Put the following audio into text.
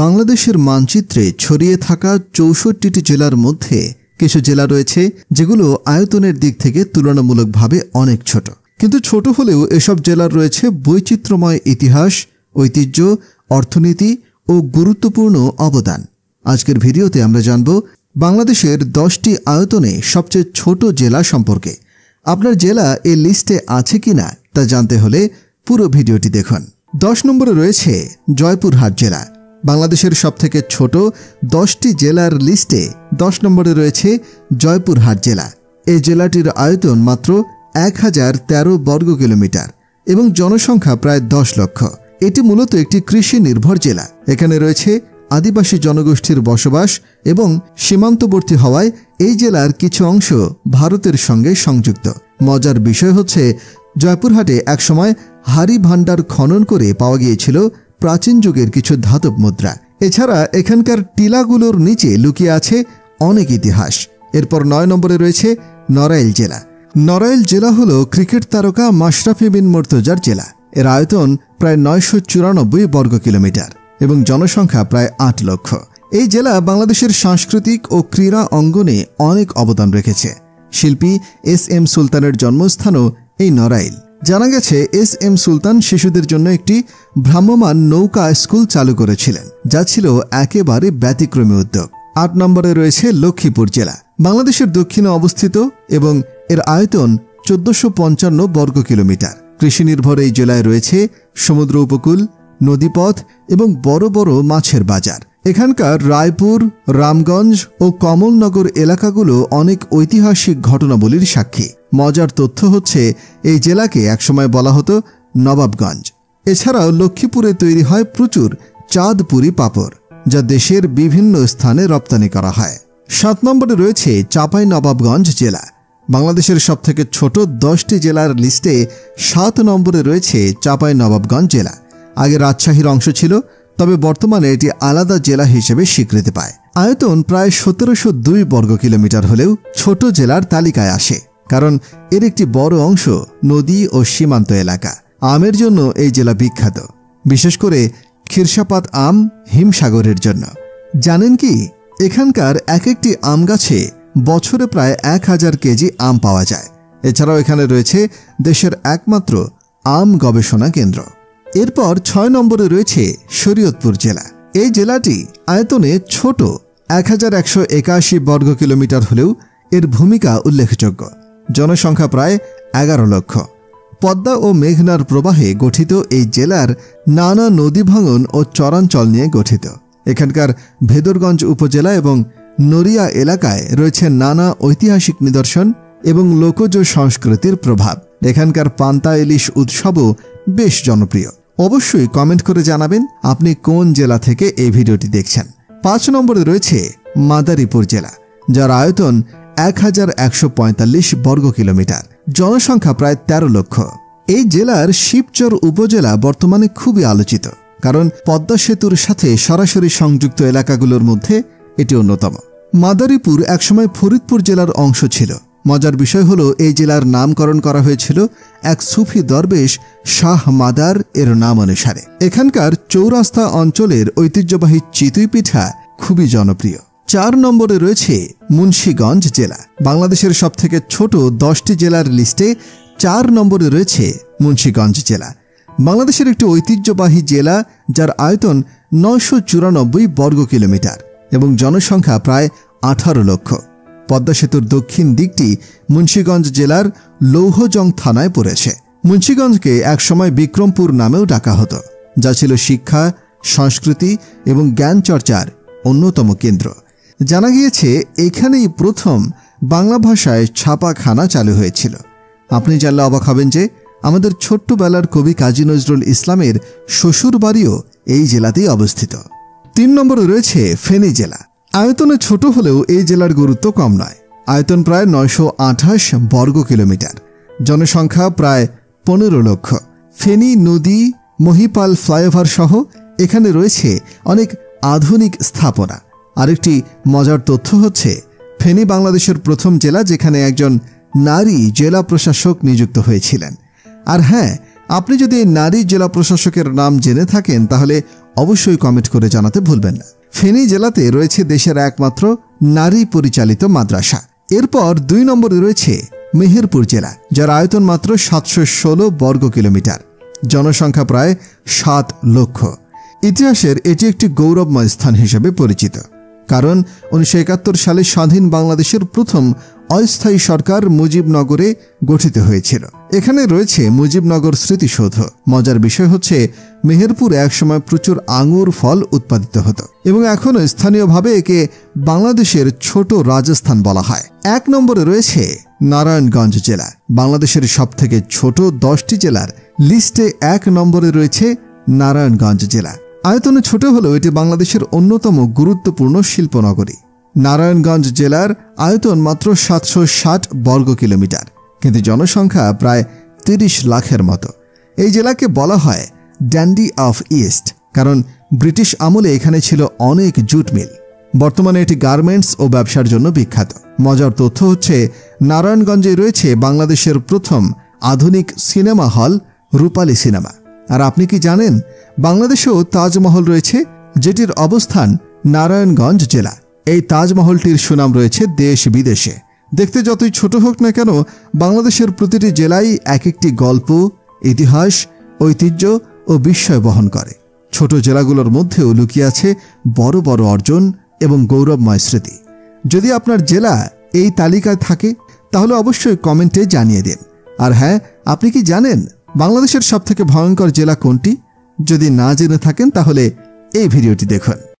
বাংলাদেশের মানচিত্রে ছড়িয়ে থাকা ৬৪টি জেলার মধ্যে কিছু জেলা রয়েছে যেগুলো আয়তনের দিক থেকে তুলনামূলকভাবে অনেক ছোট, কিন্তু ছোট হলেও এসব জেলার রয়েছে বৈচিত্র্যময় ইতিহাস, ঐতিহ্য, অর্থনীতি ও গুরুত্বপূর্ণ অবদান। আজকের ভিডিওতে আমরা জানব বাংলাদেশের 10টি আয়তনে সবচেয়ে ছোট জেলা সম্পর্কে। আপনার জেলা এই লিস্টে আছে কিনা তা জানতে হলে পুরো ভিডিওটি দেখুন। 10 নম্বরে রয়েছে জয়পুরহাট জেলা। বাংলাদেশের সবথেকে ছোট 10টি জেলার লিস্টে 10 নম্বরে রয়েছে জয়পুরহাট জেলা। এই জেলাটির আয়তন মাত্র 1013 বর্গ কিলোমিটার এবং জনসংখ্যা প্রায় 10 লক্ষ। এটি মূলত একটি কৃষি নির্ভর জেলা। এখানে রয়েছে আদিবাসী জনগোষ্ঠীর বসবাস এবং সীমান্তবর্তী হওয়ায় এই জেলার কিছু অংশ ভারতের সঙ্গে সংযুক্ত। মজার বিষয় হচ্ছে, জয়পুরহাটে একসময় হাড়ি ভাণ্ডার খনন করে পাওয়া গিয়েছিল প্রাচীন যুগের কিছু ধাতব মুদ্রা। এছাড়া এখানকার টিলাগুলোর নিচে লুকিয়ে আছে অনেক ইতিহাস। এরপর 9 নম্বরে রয়েছে নড়াইল জেলা। নড়াইল জেলা হল ক্রিকেট তারকা মাশরাফি বিন মুর্তজার জেলা। এর আয়তন প্রায় 994 বর্গ কিলোমিটার এবং জনসংখ্যা প্রায় 8 লক্ষ। এই জেলা বাংলাদেশের সাংস্কৃতিক ও ক্রীড়া অঙ্গনে অনেক অবদান রেখেছে। শিল্পী এস.এম. সুলতানের জন্মস্থানও এই নড়াইল। জানা গেছে এস.এম. সুলতান শিশুদের জন্য একটি ভ্রাম্যমাণ নৌকা স্কুল চালু করেছিলেন, যা ছিল একেবারে ব্যতিক্রমী উদ্যোগ। 8 নম্বরে রয়েছে লক্ষ্মীপুর জেলা। বাংলাদেশের দক্ষিণে অবস্থিত এবং এর আয়তন 1455 বর্গ কিলোমিটার। কৃষি নির্ভর এই জেলায় রয়েছে সমুদ্র উপকূল, নদীপথ এবং বড় বড় মাছের বাজার। এখানকার রায়পুর, রামগঞ্জ ও কমলনগর এলাকাগুলো অনেক ঐতিহাসিক ঘটনাবলীর সাক্ষী। মজার তথ্য হচ্ছে, এই জেলাকে একসময় বলা হতো নবাবগঞ্জ। এছাড়াও লক্ষ্মীপুরে তৈরি হয় প্রচুর চাঁদপুরি পাপড়, যা দেশের বিভিন্ন স্থানে রপ্তানি করা হয়। 7 নম্বরে রয়েছে চাঁপাইনবাবগঞ্জ জেলা। বাংলাদেশের সবথেকে ছোট 10টি জেলার লিস্টে 7 নম্বরে রয়েছে চাঁপাইনবাবগঞ্জ জেলা। আগে রাজশাহীর অংশ ছিল, তবে বর্তমানে এটি আলাদা জেলা হিসেবে স্বীকৃতি পায়। আয়তন প্রায় 1702 বর্গ কিলোমিটার হলেও ছোট জেলার তালিকায় আসে, কারণ এর একটি বড় অংশ নদী ও সীমান্ত এলাকা। আমের জন্য এই জেলা বিখ্যাত, বিশেষ করে ক্ষীরসাপাত আম হিমসাগরের জন্য। জানেন কি, এখানকার এক একটি আম গাছে বছরে প্রায় 1000 কেজি আম পাওয়া যায়। এছাড়াও এখানে রয়েছে দেশের একমাত্র আম গবেষণা কেন্দ্র। এরপর 6 নম্বরে রয়েছে শরীয়তপুর জেলা। এই জেলাটি আয়তনে ছোট 1181 বর্গ কিলোমিটার হলেও এর ভূমিকা উল্লেখযোগ্য। জনসংখ্যা প্রায় 11 লক্ষ। পদ্মা ও মেঘনার প্রবাহে গঠিত এই জেলার নানা নদী ভাঙন ও চরাঞ্চল নিয়ে গঠিত। এখানকার ভেদরগঞ্জ উপজেলা এবং নড়িয়া এলাকায় রয়েছে নানা ঐতিহাসিক নিদর্শন এবং লোকজ সংস্কৃতির প্রভাব। এখানকার পান্তা ইলিশ উৎসবও বেশ জনপ্রিয়। অবশ্যই কমেন্ট করে জানাবেন আপনি কোন জেলা থেকে এই ভিডিওটি দেখছেন। 5 নম্বরে রয়েছে মাদারীপুর জেলা, যার আয়তন 1145 বর্গ কিলোমিটার। জনসংখ্যা প্রায় 13 লক্ষ। এই জেলার শিবচর উপজেলা বর্তমানে খুবই আলোচিত, কারণ পদ্মা সেতুর সাথে সরাসরি সংযুক্ত এলাকাগুলোর মধ্যে এটি অন্যতম। মাদারীপুর একসময় ফরিদপুর জেলার অংশ ছিল। মজার বিষয় হলো, এই জেলার নামকরণ করা হয়েছিল এক সুফি দরবেশ শাহ মাদার এর নাম অনুসারে। এখানকার চৌরাস্তা অঞ্চলের ঐতিহ্যবাহী চিতই পিঠা খুবই জনপ্রিয়। 4 নম্বরে রয়েছে মুন্সিগঞ্জ জেলা। বাংলাদেশের সবথেকে ছোট 10টি জেলার লিস্টে 4 নম্বরে রয়েছে মুন্সিগঞ্জ জেলা। বাংলাদেশের একটি ঐতিহ্যবাহী জেলা, যার আয়তন 994 বর্গ কিলোমিটার এবং জনসংখ্যা প্রায় 18 লক্ষ। পদ্মা সেতুর দক্ষিণ দিকটি মুন্সিগঞ্জ জেলার লৌহজং থানায় পড়েছে। মুন্সিগঞ্জকে একসময় বিক্রমপুর নামেও ডাকা হতো, যা ছিল শিক্ষা, সংস্কৃতি এবং জ্ঞান চর্চার অন্যতম কেন্দ্র। জানা গিয়েছে এখানেই প্রথম বাংলা ভাষায় ছাপাখানা চালু হয়েছিল। আপনি জানলে অবাক হবেন যে আমাদের ছোট্টবেলার কবি কাজী নজরুল ইসলামের শ্বশুর বাড়িও এই জেলাতেই অবস্থিত। 3 নম্বরে রয়েছে ফেনী জেলা। আয়তনে ছোট হলেও এই জেলার গুরুত্ব কম নয়। আয়তন প্রায় 928 বর্গ কিলোমিটার। জনসংখ্যা প্রায় 15 লক্ষ। ফেনী নদী, মহিপাল ফ্লাইওভার সহ এখানে রয়েছে অনেক আধুনিক স্থাপনা। আরেকটি মজার তথ্য হচ্ছে, ফেনী বাংলাদেশের প্রথম জেলা যেখানে একজন নারী জেলা প্রশাসক নিযুক্ত হয়েছিলেন। আর হ্যাঁ, আপনি যদি নারী জেলা প্রশাসকের নাম জেনে থাকেন তাহলে অবশ্যই কমেন্ট করে জানাতে ভুলবেন না। ফেনী জেলাতে রয়েছে দেশের একমাত্র নারী পরিচালিত মাদ্রাসা। এরপর 2 নম্বরে রয়েছে মেহেরপুর জেলা, যার আয়তন মাত্র 716 বর্গ কিলোমিটার, জনসংখ্যা প্রায় 7 লক্ষ। ইতিহাসের এটি একটি গৌরবময় স্থান হিসেবে পরিচিত, কারণ 1971 সালে স্বাধীন বাংলাদেশের প্রথম অস্থায়ী সরকার মুজিবনগরে গঠিত হয়েছিল। এখানে রয়েছে মুজিবনগর স্মৃতিসৌধ। মজার বিষয় হচ্ছে মেহেরপুরে একসময় প্রচুর আঙুর ফল উৎপাদিত হতো এবং এখনও স্থানীয়ভাবে একে বাংলাদেশের ছোট রাজস্থান বলা হয়। 1 নম্বরে রয়েছে নারায়ণগঞ্জ জেলা। বাংলাদেশের সবথেকে ছোট 10টি জেলার লিস্টে 1 নম্বরে রয়েছে নারায়ণগঞ্জ জেলা। আয়তনে ছোট হলেও এটি বাংলাদেশের অন্যতম গুরুত্বপূর্ণ শিল্পনগরী। নারায়ণগঞ্জ জেলার আয়তন মাত্র 760 বর্গ কিলোমিটার, কিন্তু জনসংখ্যা প্রায় 30 লাখের মতো। এই জেলাকে বলা হয় ড্যান্ডি অফ ইস্ট, কারণ ব্রিটিশ আমলে এখানে ছিল অনেক জুট মিল। বর্তমানে এটি গার্মেন্টস ও ব্যবসার জন্য বিখ্যাত। মজার তথ্য হচ্ছে নারায়ণগঞ্জে রয়েছে বাংলাদেশের প্রথম আধুনিক সিনেমা হল রূপালী সিনেমা। আর আপনি কি জানেন বাংলাদেশেও তাজমহল রয়েছে, যেটির অবস্থান নারায়ণগঞ্জ জেলা। এই তাজমহলটির সুনাম রয়েছে দেশ বিদেশে। দেখতে যতই ছোট হোক না কেন, বাংলাদেশের প্রতিটি জেলাই এক একটি গল্প, ইতিহাস, ঐতিহ্য ও বিস্ময় বহন করে। ছোট জেলাগুলোর মধ্যেও লুকিয়ে আছে বড় বড় অর্জন এবং গৌরবময় স্মৃতি। যদি আপনার জেলা এই তালিকায় থাকে তাহলে অবশ্যই কমেন্টে জানিয়ে দিন। আর হ্যাঁ, আপনি কি জানেন বাংলাদেশের সবথেকে ভয়ঙ্কর জেলা কোনটি? যদি না জেনে থাকেন তাহলে এই ভিডিওটি দেখুন।